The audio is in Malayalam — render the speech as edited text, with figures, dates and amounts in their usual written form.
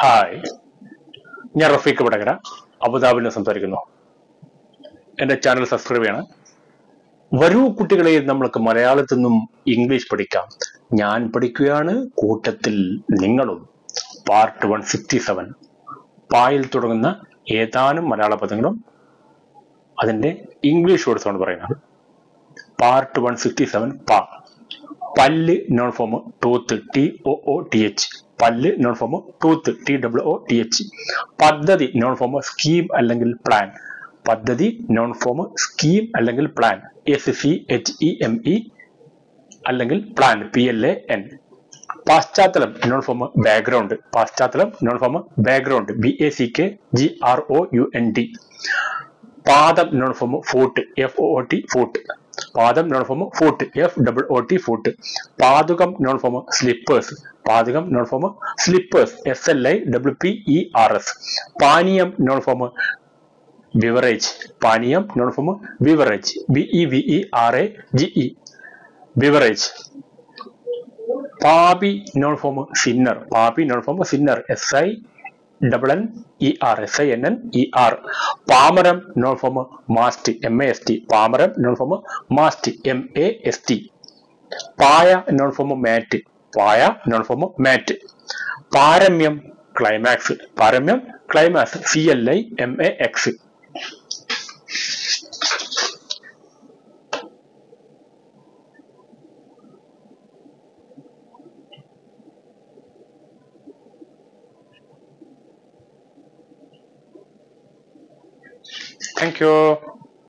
ഹായ്, ഞാൻ റഫീഖ് വടകര, അബുദാബിയിൽ നിന്ന് സംസാരിക്കുന്നു. എൻ്റെ ചാനൽ സബ്സ്ക്രൈബ് ചെയ്യണം. വരൂ കുട്ടികളെ, നമ്മൾക്ക് മലയാളത്തിൽ നിന്നും ഇംഗ്ലീഷ് പഠിക്കാം. ഞാൻ പഠിക്കുകയാണ്, കൂട്ടത്തിൽ നിങ്ങളും. പാർട്ട് 167. പായിൽ തുടങ്ങുന്ന ഏതാനും മലയാള പദങ്ങളും അതിൻ്റെ ഇംഗ്ലീഷ് വേർഡ്സാണ് പറയുന്നത്. പാർട്ട് 167. പല്ല് നോൺ ഫോം ടൂത്ത്, TOOTH. പല്ല് നോൺ ഫോം ടൂത്ത്, TWOTH. പദ്ധതി നോൺ ഫോം സ്കീം അല്ലെങ്കിൽ പ്ലാൻ. പദ്ധതി നോൺ ഫോം സ്കീം അല്ലെങ്കിൽ പ്ലാൻ, SCHEME അല്ലെങ്കിൽ പ്ലാൻ, PLAN. പശ്ചാത്തലം നോൺ ഫോം ബാക്ക്ഗ്രൗണ്ട്. പശ്ചാത്തലം നോൺ ഫോം ബാക്ക്ഗ്രൗണ്ട്, BACKGROUND. പാദം noun form foot, FOOT foot. പാദം noun form foot, FOOT foot. പാതുകം നോൺ ഫോം സ്ലിപ്പേഴ്സ്. പാതുകം നോൺ ഫോം സ്ലിപ്പേഴ്സ്, SLIPPERS. പാനീയം നോൺ ഫോം ബിവറേജ്. പാനീയം noun form beverage, BEVERAGE beverage. പാപി നോൺ ഫോം സിന്നർ. പാപി നോൺ ഫോം സിന്നർ, SINNER. പാമരം നോൺ ഫോം മാസ്റ്റ്, MAST. പാമരം നോൺ ഫോം മാസ്റ്റ്, MAST. പായ നോൺ ഫോം മാറ്റ്. പായ നോൺ ഫോം മാറ്റ്. പാരമ്യം ക്ലൈമാക്സ്. പാരമ്യം ക്ലൈമാക്സ്, CLIMAX. Thank you.